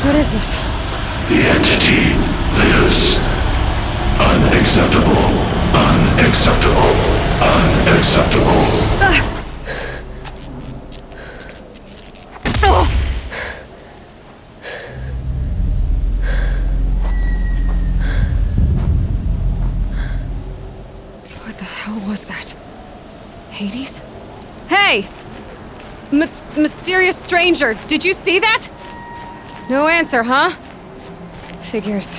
What is this? The entity lives. Unacceptable. Unacceptable. Unacceptable. What the hell was that? Hades? Hey! Mysterious stranger, did you see that? No answer, huh? Figures.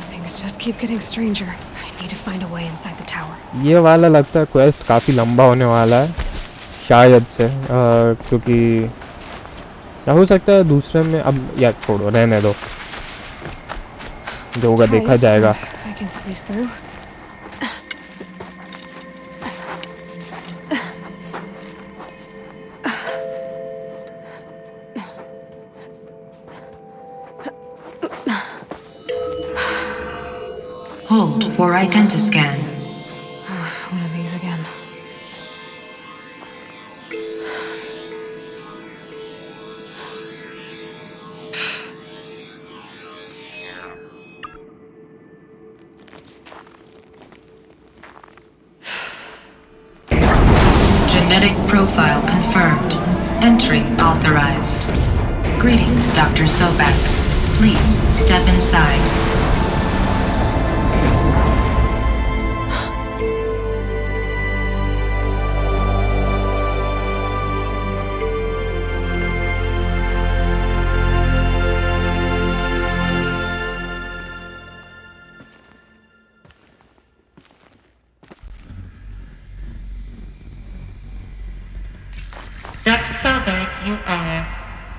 Things just keep getting stranger. I need to find a way inside the tower. ये वाला लगता है quest काफ़ी लंबा होने वाला है शायद से क्योंकि क्या हो सकता है दूसरे में अब यार छोड़ो रहने दो जो होगा देखा जाएगा. I can squeeze through. Hold for identiscan. One of these again. Genetic profile confirmed. Entry authorized. Greetings, Dr. Sobek. Please step inside. Dr. Sobek, you are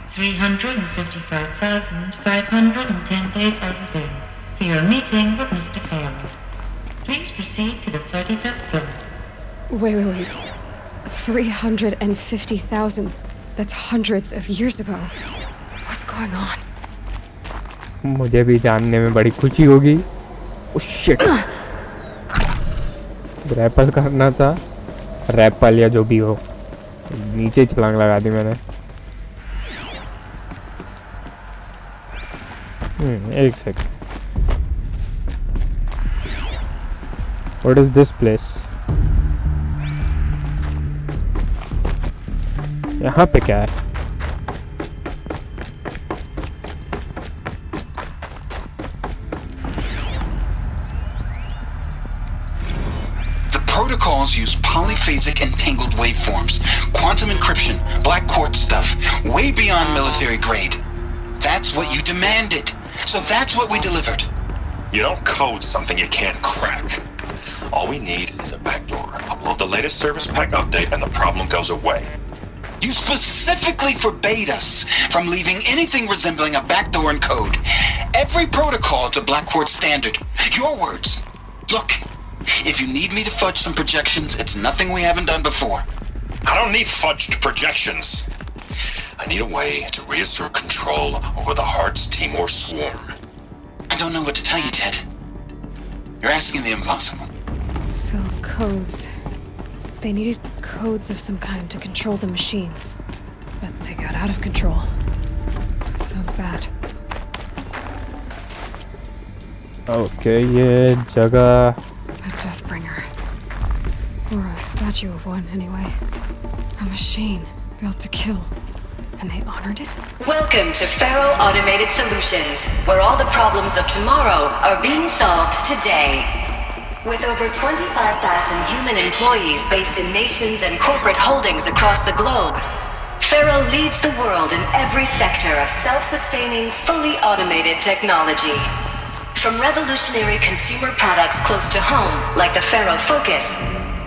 355,510 days overdue for your meeting with Mr. Farrell. Please proceed to the 35th floor. Wait. 350,000. That's hundreds of years ago. What's going on? मुझे भी जानने में बड़ी खुशी होगी. Oh shit. Rappel करना था rappel या जो भी हो नीचे छलांग लगा दी मैंने. एक second. What is this place? यहाँ पे क्या है? Protocols use polyphasic entangled waveforms, quantum encryption, black quartz stuff, way beyond military grade. That's what you demanded. So that's what we delivered. You don't code something you can't crack. All we need is a backdoor. Upload the latest service pack update and the problem goes away. You specifically forbade us from leaving anything resembling a backdoor in code. Every protocol to black quartz standard. Your words. Look. If you need me to fudge some projections, it's nothing we haven't done before. I don't need fudged projections. I need a way to reassert control over the Heart's Timor swarm. I don't know what to tell you, Ted. You're asking the impossible. So, codes. They needed codes of some kind to control the machines. But they got out of control. Sounds bad. Okay, ये जगह A Deathbringer. Or a statue of one, anyway. A machine built to kill. And they honored it? Welcome to Faro Automated Solutions, where all the problems of tomorrow are being solved today. With over 25,000 human employees based in nations and corporate holdings across the globe, Faro leads the world in every sector of self-sustaining, fully automated technology. From revolutionary consumer products close to home, like the Faro Focus,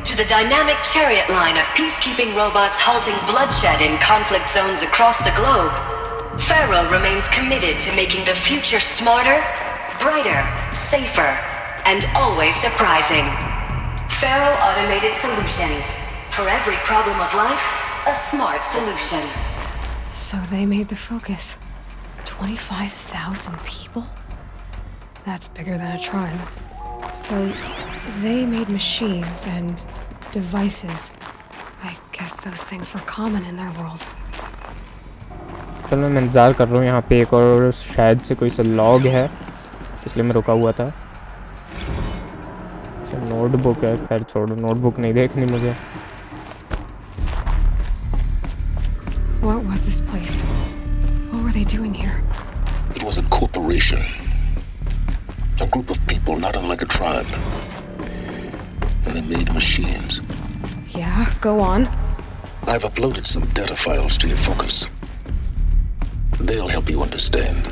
to the dynamic chariot line of peacekeeping robots halting bloodshed in conflict zones across the globe, Faro remains committed to making the future smarter, brighter, safer, and always surprising. Faro Automated Solutions. For every problem of life, a smart solution. So they made the Focus. 25,000 people? That's bigger than a tribe. So they made machines and devices. I guess those things were common in their world. असल में मैं इंतज़ार कर रहा हूँ यहाँ पे एक और शायद से कोई सा लॉग है, इसलिए मैं रुका हुआ था। नोटबुक है, खैर छोड़ो, नोटबुक नहीं देखनी मुझे। What was this place? What were they doing here? It was a corporation. A group of people not unlike a tribe. And they made machines. Yeah, go on. I've uploaded some data files to your focus. They'll help you understand.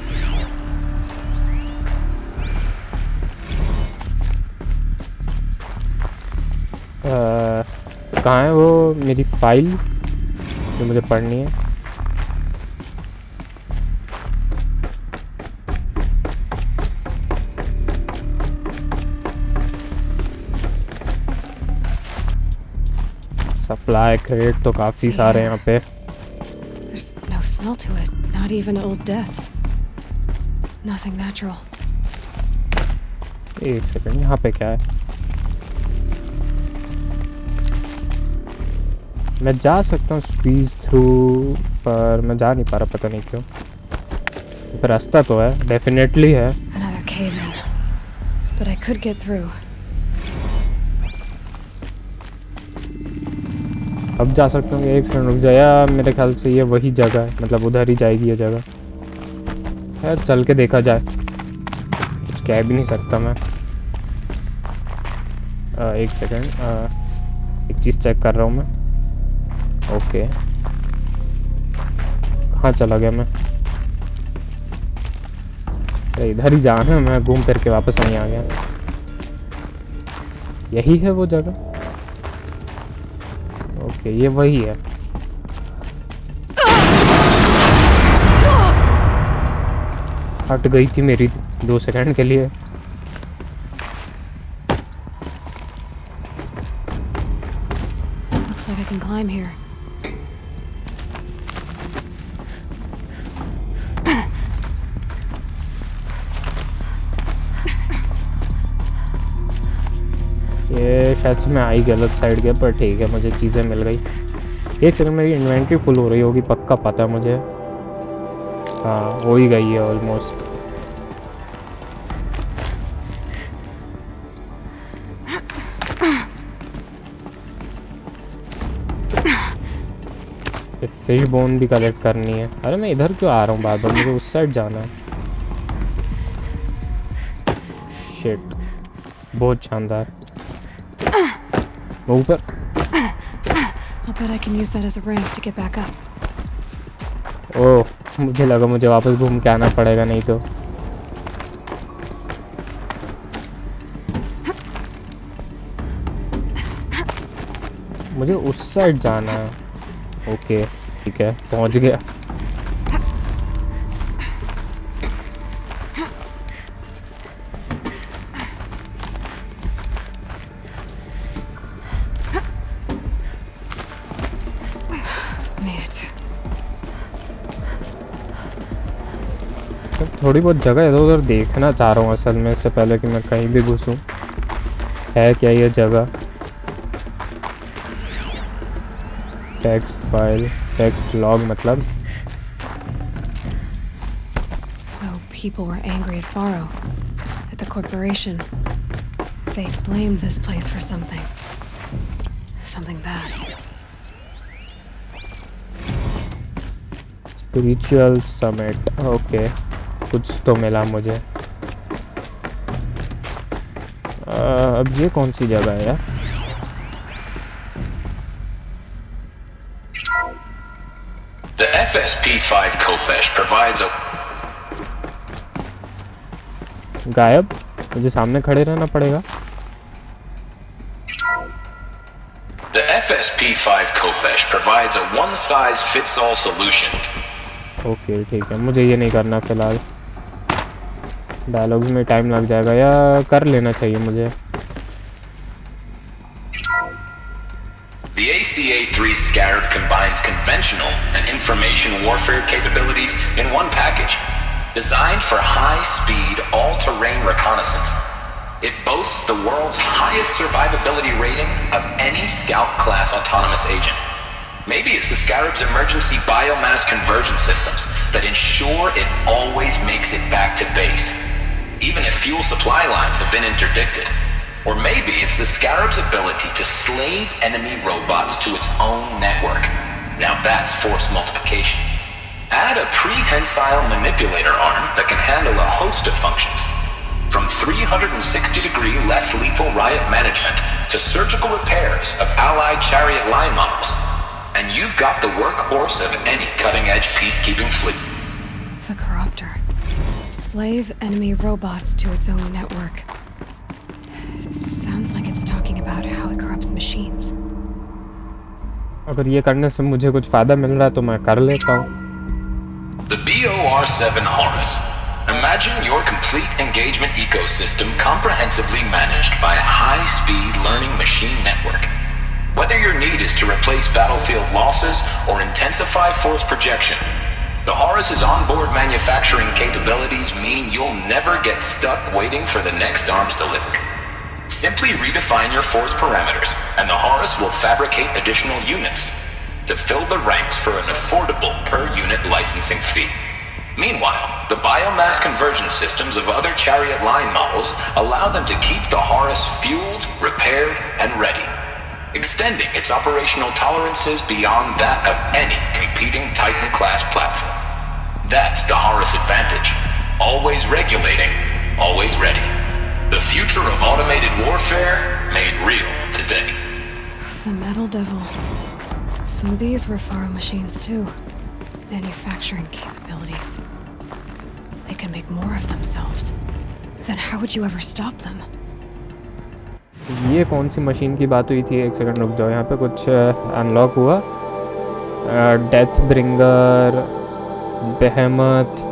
कहाँ है वो मेरी file जो मुझे पढ़नी है? Supply crate तो काफ़ी सारे यहाँ पे। There's no smell to it, not even old death. Nothing natural. एक सेकंड, यहाँ पे क्या है? मैं जा सकता हूँ स्क्वीज थ्रू, पर मैं जा नहीं पा रहा, पता नहीं क्यों। पर रास्ता तो है, डेफिनेटली है। Another cave in, but I could get through. अब जा सकता हूँ, एक सेकंड रुक जाया, मेरे ख्याल से ये वही जगह है, मतलब उधर ही जाएगी ये जगह। यार चल के देखा जाए, कुछ कह भी नहीं सकता मैं। एक सेकंड, एक चीज़ चेक कर रहा हूँ मैं। ओके, कहाँ चला गया मैं? इधर ही जाना है, मैं घूम फिर के वापस वहीं आ गया। यही है वो जगह? ओके, ये वही है। हट गई थी मेरी 2 सेकंड के लिए। Looks like I can climb here. ये शायद से मैं आई गलत साइड गया, पर ठीक है, मुझे चीज़ें मिल गई। एक सेकंड, मेरी इन्वेंटरी फुल हो रही होगी, पक्का पता है मुझे। हाँ, हो ही गई है ऑलमोस्ट। फिश बोन भी कलेक्ट करनी है। अरे मैं इधर क्यों आ रहा हूँ बार बार? मुझे उस साइड जाना है। शिट, बहुत शानदार। ऊपर। I'll bet I can use that as a ramp to get back up. ओह, मुझे लगा मुझे वापस घूम के आना पड़ेगा, नहीं तो। मुझे उस साइड जाना है। ओके, ठीक है, पहुंच गया। थोड़ी बहुत जगह इधर उधर देखना चाह रहा हूँ असल में, इससे पहले कि मैं कहीं भी घुसूँ। है क्या ये जगह? टेक्स्ट फाइल, टेक्स्ट लॉग मतलब। So people were angry at Faro, at the corporation. They blamed this place for something. Something bad. Spiritual summit, okay, कुछ तो मिला मुझे। अब ये कौन सी जगह है यार? The FSP-5 Kopesh provides a... गायब? मुझे सामने खड़े रहना पड़ेगा। The FSP-5 Kopesh provides a one-size-fits-all solution. Okay, ठीक है, मुझे ये नहीं करना फिलहाल। डायलॉग्स में टाइम लग जाएगा, या कर लेना चाहिए मुझे। The ACA-3 Scarab combines conventional and information warfare capabilities in one package, designed for high-speed, all-terrain reconnaissance. It boasts the world's highest survivability rating of any Scout-class autonomous agent. Maybe it's the Scarab's emergency biomass conversion systems that ensure it always makes it back to base, even if fuel supply lines have been interdicted. Or maybe it's the Scarab's ability to slave enemy robots to its own network. Now that's force multiplication. Add a prehensile manipulator arm that can handle a host of functions, from 360-degree less lethal riot management to surgical repairs of allied chariot line models. And you've got the workhorse of any cutting-edge peacekeeping fleet. The Corruptor. Slave enemy robots to its own network. It sounds like it's talking about how it corrupts machines. अगर ये करने से मुझे कुछ फायदा मिल रहा है तो मैं कर लेता हूँ. The BOR-7 Horus. Imagine your complete engagement ecosystem comprehensively managed by a high-speed learning machine network. Whether your need is to replace battlefield losses or intensify force projection, the Horus's onboard manufacturing capabilities mean you'll never get stuck waiting for the next arms delivery. Simply redefine your force parameters, and the Horus will fabricate additional units to fill the ranks for an affordable per-unit licensing fee. Meanwhile, the biomass conversion systems of other chariot line models allow them to keep the Horus fueled, repaired, and ready, extending its operational tolerances beyond that of any competing Titan-class platform. That's the Horus advantage. Always regulating, always ready. The future of automated warfare made real today. The Metal Devil. So these were Faro machines too. Manufacturing capabilities. They can make more of themselves. Then how would you ever stop them? ये कौन सी machine की बात हुई थी? एक second रुक जाओ. यहाँ पे कुछ अनलॉक हुआ. Death bringer, behemoth.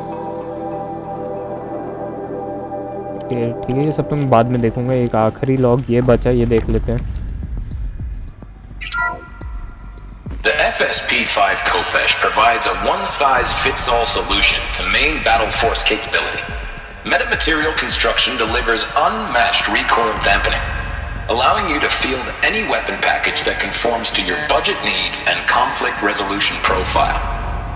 ठीक है, ये सब तो मैं बाद में देखूंगा. एक आखिरी लॉग ये बचा, ये देख लेते हैं. The FSP-5 Kopesh provides a one-size-fits-all solution to main battle force capability. Metamaterial construction delivers unmatched recoil dampening, allowing you to field any weapon package that conforms to your budget needs and conflict resolution profile.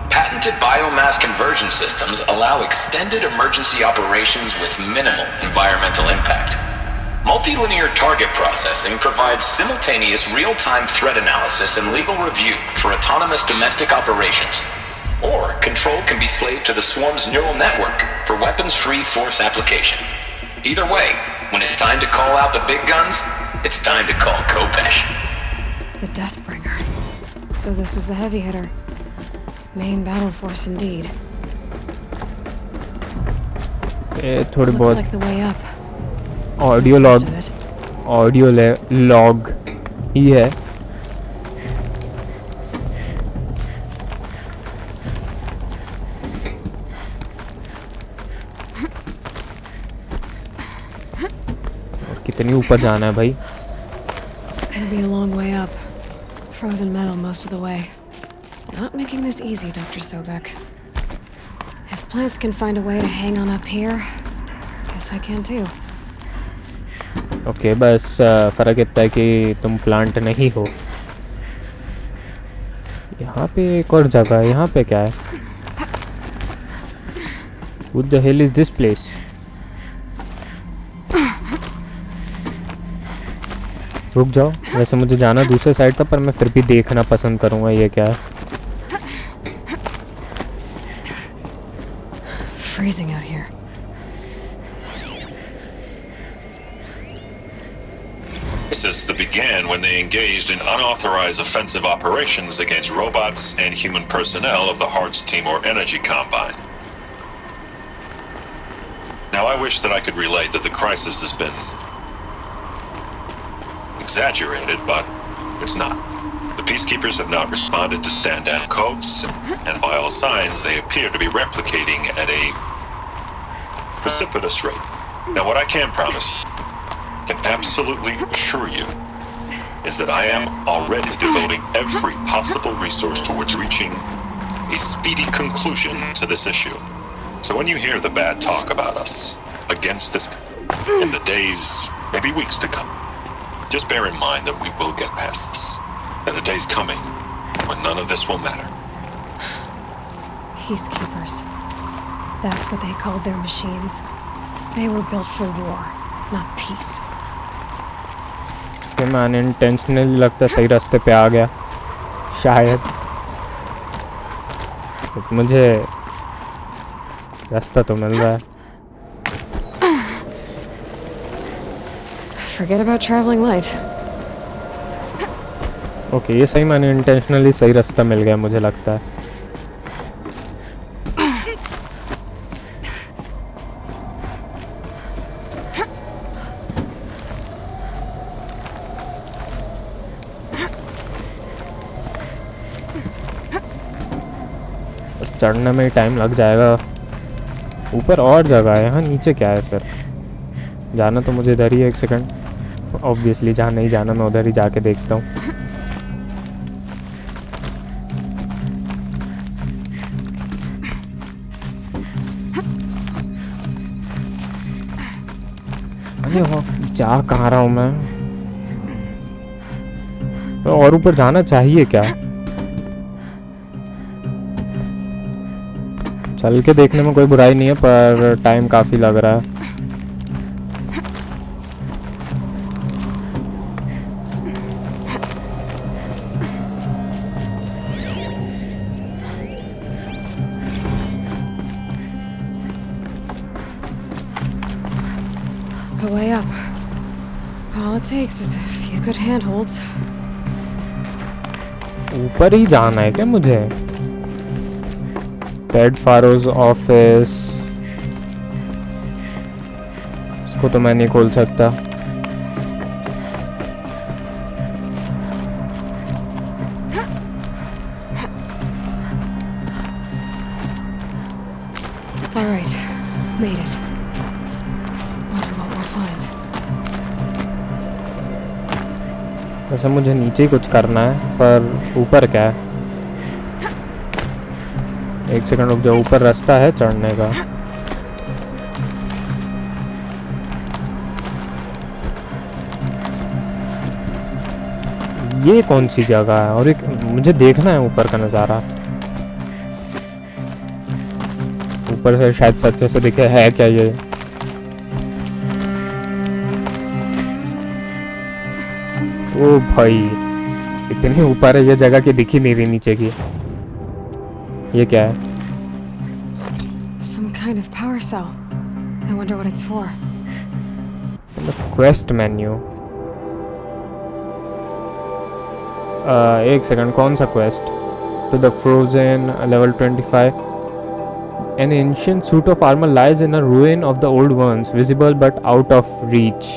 Patented biomass conversion systems allow extended emergency operations with minimal environmental impact. Multilinear target processing provides simultaneous real-time threat analysis and legal review for autonomous domestic operations. Or control can be slaved to the Swarm's neural network for weapons-free force application. Either way, when it's time to call out the big guns, it's time to call Kopesh. The Deathbringer. So this was the heavy hitter. Main battle force indeed. थोड़ी Looks बहुत like the way up. Audio log ही है. और कितनी ऊपर जाना है भाई? It'll be a long way up. Frozen metal most of the way. Not making this easy, Dr. Sobek. If plants can find a way to hang on up here, guess I can too. Okay, बस फ़र्क इतना है कि तुम plant नहीं हो. यहाँ पे एक और जगह है. यहाँ पे क्या है? What the hell is this place? रुक जाओ. वैसे मुझे जाना दूसरे साइड था, पर मैं फिर भी देखना पसंद करूँगा ये क्या है. Freezing out here. This began when they engaged in unauthorized offensive operations against robots and human personnel of the Hearts Timor Energy Combine. Now, I wish that I could relate that the crisis has been exaggerated, but it's not. The peacekeepers have not responded to stand-down codes, and by all signs, they appear to be replicating at a precipitous rate. Now, what I can promise, can absolutely assure you, is that I am already devoting every possible resource towards reaching a speedy conclusion to this issue. So when you hear the bad talk about us against this in the days, maybe weeks to come, just bear in mind that we will get past this. That a day's coming when none of this will matter. Peacekeepers. That's what they called their machines. They were built for war, not peace. कि मैं unintentionally लगता सही रास्ते पे आ गया शायद, मुझे रास्ता तो मिल रहा है. Forget about traveling light. Okay, ये सही मैंने इंटेंशनली सही रास्ता मिल गया मुझे लगता है. बस चढ़ने में ही टाइम लग जाएगा. ऊपर और जगह है, यहाँ नीचे क्या है फिर? जाना तो मुझे इधर ही है. एक सेकंड. ऑब्वियसली जहाँ नहीं जाना मैं उधर ही जाके देखता हूँ. जा कहाँ रहा हूँ मैं? और ऊपर जाना चाहिए क्या? चल के देखने में कोई बुराई नहीं है, पर टाइम काफ़ी लग रहा है. A way up. All it takes is a few good handholds. ऊपर ही जाना है क्या मुझे? टेड फारोज ऑफिस, इसको तो मैं नहीं खोल सकता. All right, made it. Wonder what we'll find. वैसे मुझे नीचे ही कुछ करना है, पर ऊपर क्या है? एक सेकंड रुक जाओ. ऊपर रास्ता है चढ़ने का. ये कौन सी जगह है? और एक मुझे देखना है ऊपर का नज़ारा. ऊपर से शायद सच्चे से दिखे है क्या ये? ओ भाई, इतनी ऊपर है ये जगह की दिख ही नहीं रही नीचे की. ये क्या है? Some kind of power cell. I wonder what it's for. Quest menu. एक सेकंड, कौन सा quest? To the frozen, level 25. An ancient suit of armor lies in a ruin of the old ones, visible but out of reach.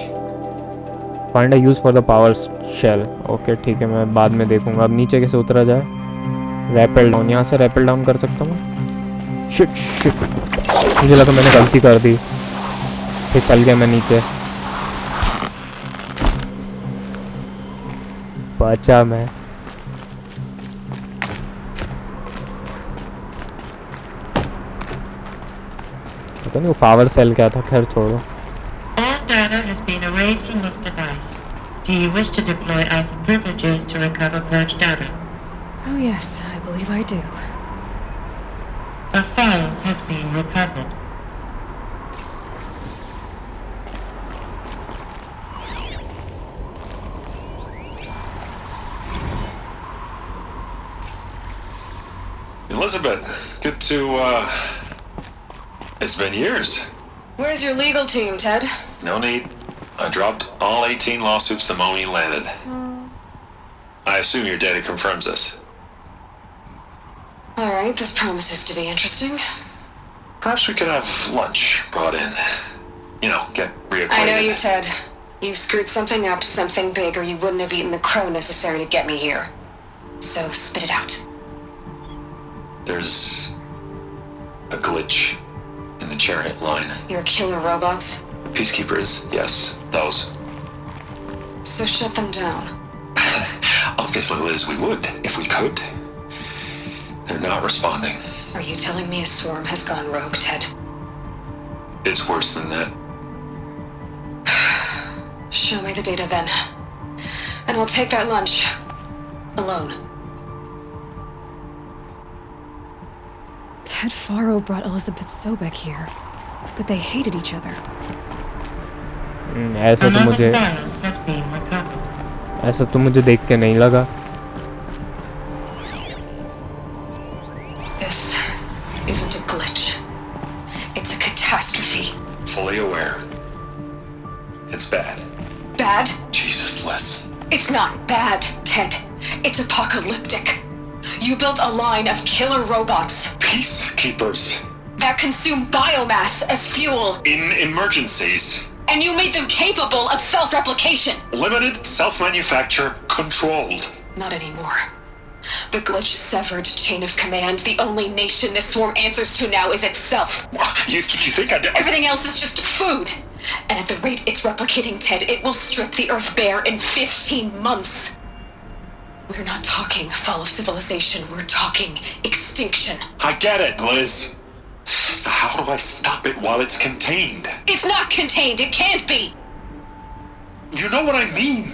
Find a use for the power shell. Okay ठीक है, मैं बाद में देखूंगा. अब नीचे कैसे उतरा जाए? Rappel down. यहाँ से रैपल डाउन कर सकता हूँ. शिट शिट, मुझे लगा मैंने गलती कर दी, फिसल गया मैं नीचे. बचा मैं. पता नहीं वो पावर सेल क्या था. खैर छोड़ो. All data has been erased from this device. Do you wish to deploy Alpha privileges to recover purged data? Oh yes, I believe I do. A file has been recovered. Elizabeth, good to, it's been years. Where's your legal team, Ted? No need. I dropped all 18 lawsuits the moment you landed. I assume your data confirms this. All right, this promises to be interesting. Perhaps we could have lunch brought in. You know, get reacquainted. I know you, Ted. You screwed something up, something big, or you wouldn't have eaten the crow necessary to get me here. So spit it out. There's a glitch in the chariot line. Your killer robots? Peacekeepers, yes, those. So shut them down. Obviously, Liz, we would, if we could. They're not responding. Are you telling me a swarm has gone rogue, Ted? It's worse than that. Show me the data then. And I'll take that lunch. Alone. Ted Faro brought Elizabeth Sobek here, but they hated each other. ऐसा तो मुझे has been recovered. ऐसा तो मुझे देख के नहीं लगा. This isn't a glitch. It's a catastrophe. Fully aware. It's bad. Bad? Jesus, Les. It's not bad, Ted. It's apocalyptic. You built a line of killer robots Peacekeepers. that consume biomass as fuel, In emergencies. and you made them capable of self-replication. Limited, self-manufacture, controlled. Not anymore. The glitch severed chain of command. The only nation this swarm answers to now is itself. You think I did? Everything else is just food. And at the rate it's replicating, Ted, it will strip the Earth bare in 15 months. We're not talking fall of civilization. We're talking extinction. I get it, Liz. So how do I stop it while it's contained? It's not contained. It can't be. You know what I mean.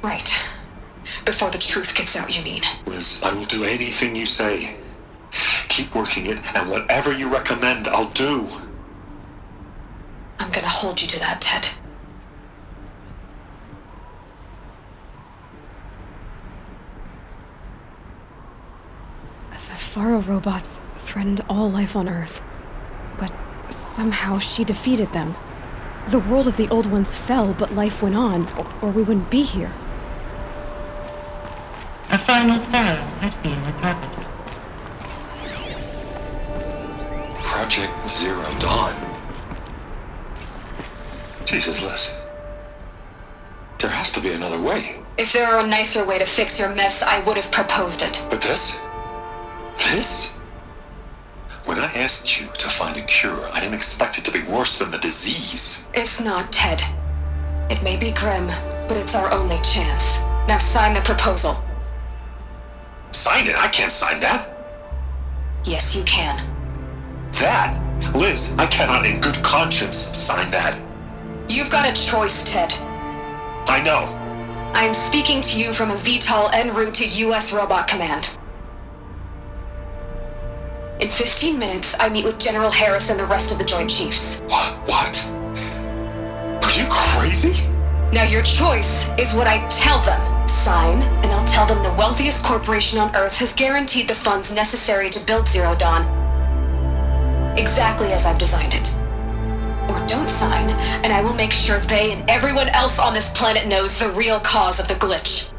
Right. Before the truth gets out, you mean? Liz, I will do anything you say. Keep working it, and whatever you recommend, I'll do. I'm gonna hold you to that, Ted. The Faro robots threatened all life on Earth, but somehow she defeated them. The world of the old ones fell, but life went on, or we wouldn't be here. A final file has been recovered. Project Zero Dawn. Jesus, Liz. There has to be another way. If there were a nicer way to fix your mess, I would have proposed it. But this? This? When I asked you to find a cure, I didn't expect it to be worse than the disease. It's not, Ted. It may be grim, but it's our only chance. Now sign the proposal. Sign it? I can't sign that. Yes, you can. That? Liz, I cannot in good conscience sign that. You've got a choice, Ted. I know. I am speaking to you from a VTOL en route to U.S. Robot Command. In 15 minutes, I meet with General Harris and the rest of the Joint Chiefs. What? Are you crazy? Now your choice is what I tell them. Sign, and I'll tell them the wealthiest corporation on Earth has guaranteed the funds necessary to build Zero Dawn. Exactly as I've designed it. Or don't sign, and I will make sure they and everyone else on this planet knows the real cause of the glitch.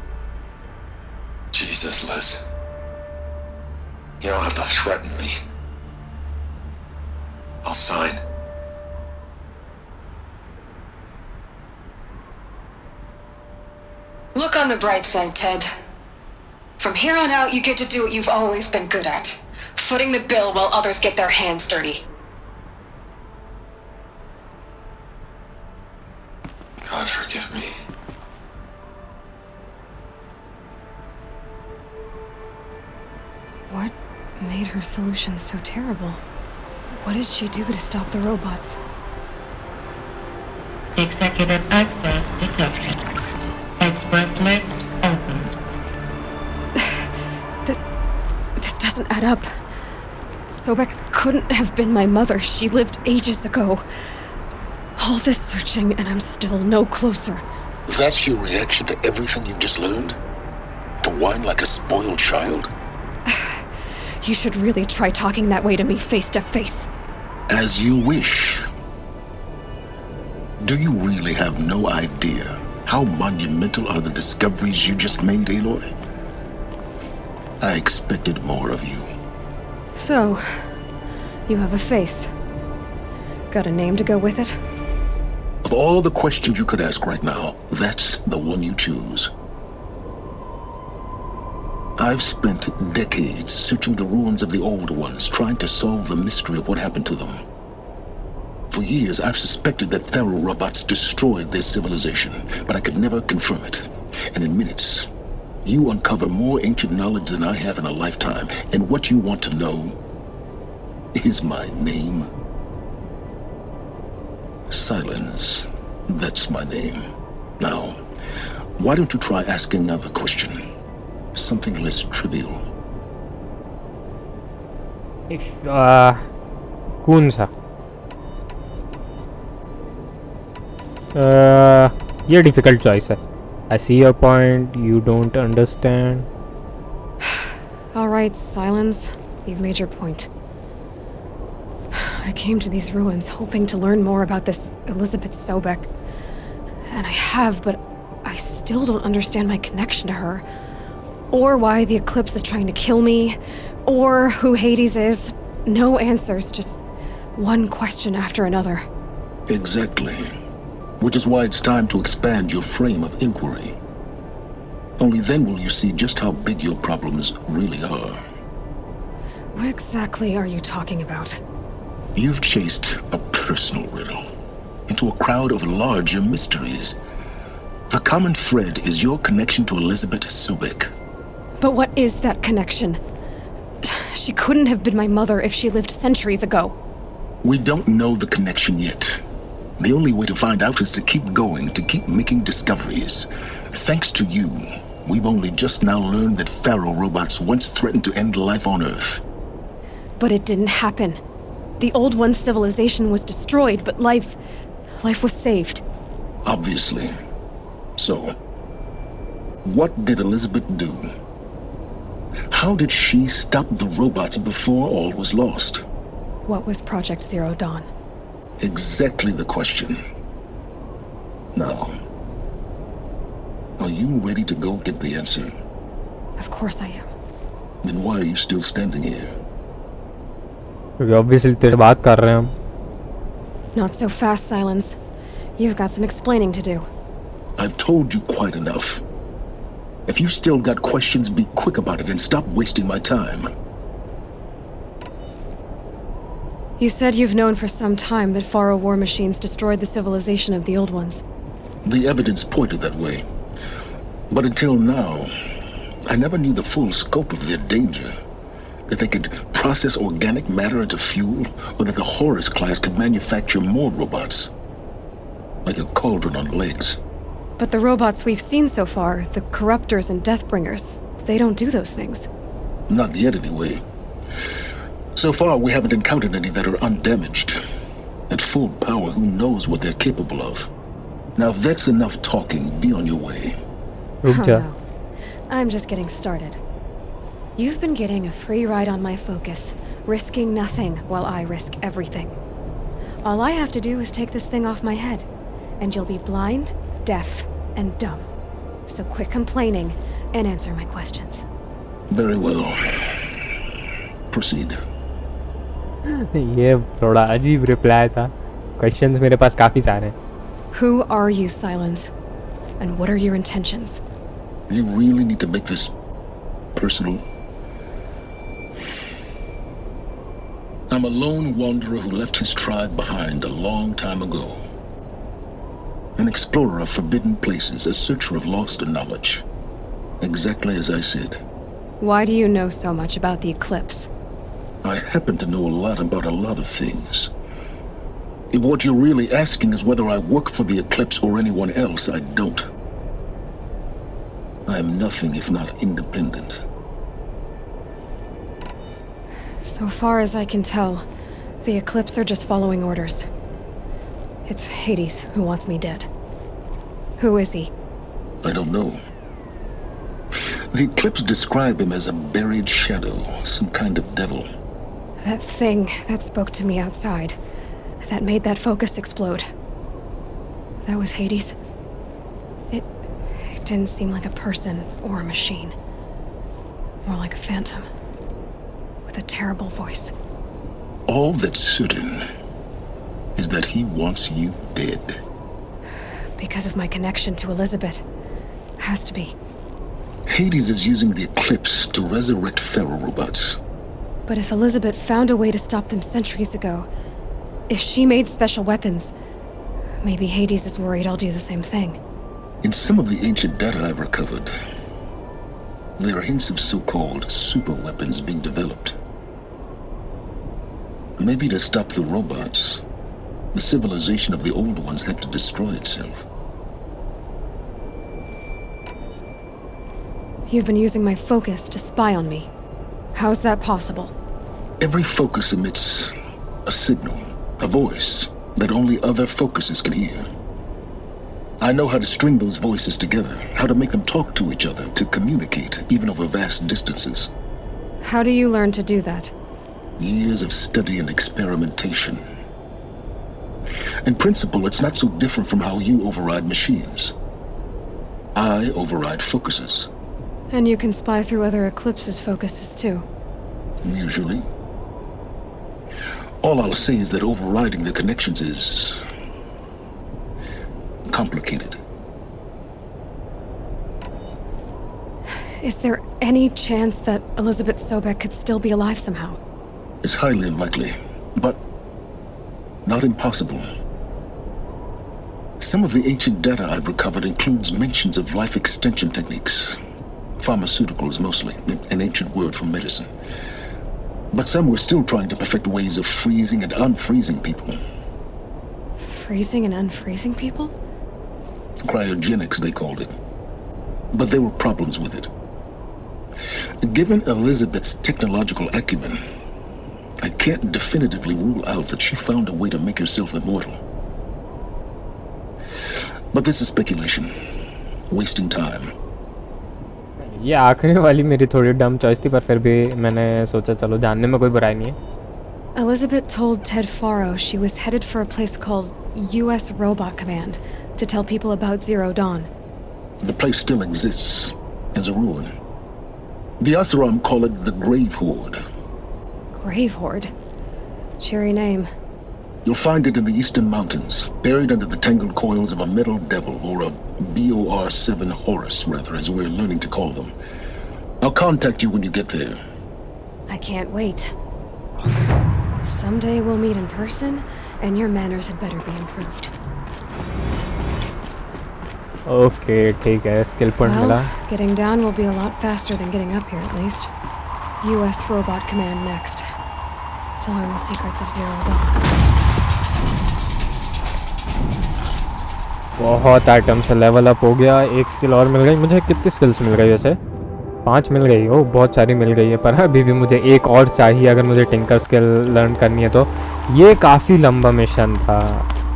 Jesus, Liz. You don't have to threaten me. I'll sign. Look on the bright side, Ted. From here on out, you get to do what you've always been good at. Footing the bill while others get their hands dirty. God forgive me. What made her solution so terrible? What did she do to stop the robots? Executive access detected. Express lift opened. This doesn't add up. Sobek couldn't have been my mother. She lived ages ago. All this searching, and I'm still no closer. That's your reaction to everything you've just learned? To whine like a spoiled child? You should really try talking that way to me face to face. As you wish. Do you really have no idea how monumental are the discoveries you just made, Aloy? I expected more of you. So, you have a face. Got a name to go with it? Of all the questions you could ask right now, that's the one you choose. I've spent decades searching the ruins of the old ones, trying to solve the mystery of what happened to them. For years, I've suspected that Faro robots destroyed their civilization, but I could never confirm it. And in minutes, you uncover more ancient knowledge than I have in a lifetime, and what you want to know is my name. Sylens. That's my name. Now, why don't you try asking another question? Something less trivial. कौन सा? ये difficult choice है. I see your point. You don't understand. All right, Sylens. You've made your point. I came to these ruins hoping to learn more about this Elizabeth Sobek. And I have, but I still don't understand my connection to her. Or why the Eclipse is trying to kill me. Or who Hades is. No answers, just one question after another. Exactly. Which is why it's time to expand your frame of inquiry. Only then will you see just how big your problems really are. What exactly are you talking about? You've chased a personal riddle into a crowd of larger mysteries. The common thread is your connection to Elizabeth Sobek. But what is that connection? She couldn't have been my mother if she lived centuries ago. We don't know the connection yet. The only way to find out is to keep going, to keep making discoveries. Thanks to you, we've only just now learned that Pharaoh robots once threatened to end life on Earth. But it didn't happen. The Old One's civilization was destroyed, but life was saved. Obviously. So, what did Elizabeth do? How did she stop the robots before all was lost? What was Project Zero Dawn? Exactly the question. Now, are you ready to go get the answer? Of course I am. Then why are you still standing here? क्योंकि obviously तेरे बात कर रहे हैं हम. Not so fast, Sylens. You've got some explaining to do. I've told you quite enough. If you still got questions, be quick about it and stop wasting my time. You said you've known for some time that Pharaoh war machines destroyed the civilization of the Old Ones. The evidence pointed that way. But until now, I never knew the full scope of their danger. That they could process organic matter into fuel, or that the Horus class could manufacture more robots. Like a cauldron on legs. But the robots we've seen so far, the Corruptors and Deathbringers, they don't do those things. Not yet, anyway. So far, we haven't encountered any that are undamaged. At full power, who knows what they're capable of? Now, if that's enough talking, be on your way. Oh, no. I'm just getting started. You've been getting a free ride on my focus, risking nothing while I risk everything. All I have to do is take this thing off my head, and you'll be blind, deaf, and dumb. So quit complaining and answer my questions. Very well. Proceed. ये थोड़ा अजीब reply था. Questions मेरे पास काफी सारे हैं. Who are you, Sylens? And what are your intentions? You really need to make this personal? I'm a lone wanderer who left his tribe behind a long time ago. An explorer of forbidden places, a searcher of lost knowledge. Exactly as I said. Why do you know so much about the Eclipse? I happen to know a lot about a lot of things. If what you're really asking is whether I work for the Eclipse or anyone else, I don't. I am nothing if not independent. So far as I can tell, the Eclipse are just following orders. It's Hades who wants me dead. Who is he? I don't know. The Eclipse describe him as a buried shadow, some kind of devil. That thing that spoke to me outside, that made that focus explode. That was Hades. It didn't seem like a person or a machine. More like a phantom. With a terrible voice. All that's certain is that he wants you dead. Because of my connection to Elizabeth. Has to be. Hades is using the Eclipse to resurrect Pharaoh robots. But if Elizabeth found a way to stop them centuries ago, if she made special weapons, maybe Hades is worried I'll do the same thing. In some of the ancient data I've recovered, there are hints of so-called super weapons being developed. Maybe to stop the robots, the civilization of the old ones had to destroy itself. You've been using my focus to spy on me. How's that possible? Every focus emits a signal, a voice that only other focuses can hear. I know how to string those voices together, how to make them talk to each other, to communicate, even over vast distances. How do you learn to do that? Years of study and experimentation. In principle, it's not so different from how you override machines. I override focuses. And you can spy through other Eclipse's focuses too. Usually. All I'll say is that overriding the connections is complicated. Is there any chance that Elizabeth Sobek could still be alive somehow? It's highly unlikely, but not impossible. Some of the ancient data I've recovered includes mentions of life extension techniques. Pharmaceuticals mostly, an ancient word for medicine. But some were still trying to perfect ways of freezing and unfreezing people. Freezing and unfreezing people? Cryogenics, they called it. But there were problems with it. Given Elizabeth's technological acumen, I can't definitively rule out that she found a way to make herself immortal. But this is speculation. Wasting time. ये आखिरी वाली मेरी थोड़ी डम choice थी, पर फिर भी मैंने सोचा चलो जानने में कोई बुराई नहीं है. Elizabeth told Ted Faro she was headed for a place called U.S. Robot Command to tell people about Zero Dawn. The place still exists as a ruin. The Asuram call it the Grave Horde. Grave Horde? Cheery name. You'll find it in the eastern mountains, buried under the tangled coils of a metal devil, or a BOR-7 Horus, rather, as we're learning to call them. I'll contact you when you get there. I can't wait. Someday we'll meet in person, and your manners had better be improved. Okay ठीक है, skill point मिला. Getting down will be a lot faster than getting up here, at least. U.S. Robot Command next. To learn the secrets of Zero Dawn. बहुत item से level up हो गया. एक skill और मिल गई मुझे. कितनी स्किल्स मिल गई वैसे? 5 मिल गई. ओ बहुत सारी मिल गई है, पर अभी भी मुझे एक और चाहिए अगर मुझे टिंकर स्किल लर्न करनी है तो. ये काफ़ी लंबा मिशन था,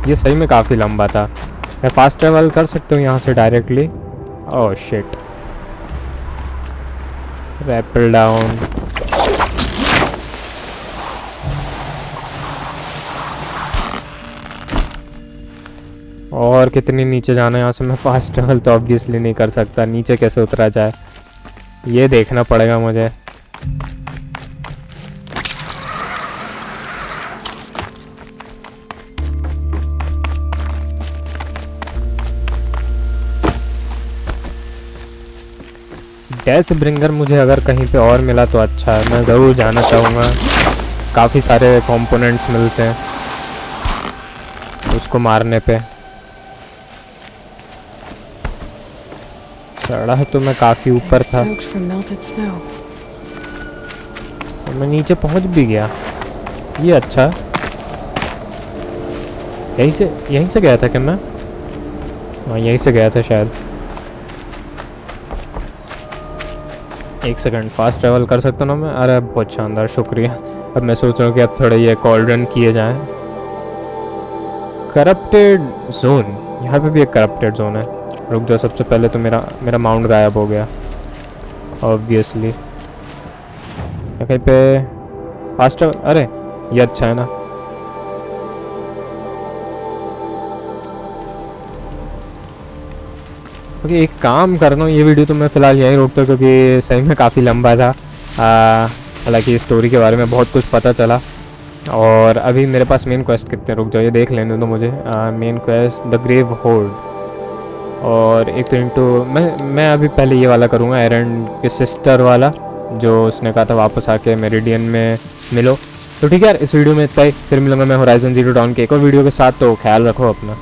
ये सही में काफ़ी लंबा था. मैं फास्ट ट्रैवल कर सकता हूँ यहाँ से directly. Oh shit. Rappel down. और कितनी नीचे जाना है यहाँ से? मैं फास्ट ट्रैवल तो ऑब्वियसली नहीं कर सकता. नीचे कैसे उतरा जाए ये देखना पड़ेगा मुझे. डेथ ब्रिंगर मुझे अगर कहीं पे और मिला तो अच्छा है. मैं ज़रूर जाना चाहूँगा. काफ़ी सारे कंपोनेंट्स मिलते हैं उसको मारने पे. चढ़ा तो मैं काफ़ी ऊपर था और मैं नीचे पहुँच भी गया. ये अच्छा. यहीं से गया था क्या मैं? हाँ यहीं से गया था शायद. एक सेकंड, फास्ट ट्रैवल कर सकता ना मैं? अरे बहुत शानदार, शुक्रिया. अब मैं सोच रहा हूँ कि अब थोड़े ये कॉल्ड्रन किए जाएं. Corrupted zone. यहाँ पे भी एक करप्टेड जोन है. रुक जाओ, सबसे पहले तो मेरा माउंट गायब हो गया ऑब्वियसली. कहीं पे फास्ट. अरे ये अच्छा है ना. ओके एक काम करना हूँ, ये वीडियो तो मैं फ़िलहाल यहीं रोकता हूँ क्योंकि सही में काफ़ी लंबा था. हालांकि स्टोरी के बारे में बहुत कुछ पता चला. और अभी मेरे पास मेन क्वेस्ट कितने, रुक जाओ ये देख लेने दो मुझे. Main quest the grave horde. और एक तो इंटू मैं अभी पहले ये वाला करूँगा, एरन के सिस्टर वाला, जो उसने कहा था वापस आके मेरिडियन में मिलो. तो ठीक है यार, इस वीडियो में इतना ही. फिर मिलूंगा मैं होराइजन ज़ीरो डॉन के एक और वीडियो के साथ. तो ख्याल रखो अपना.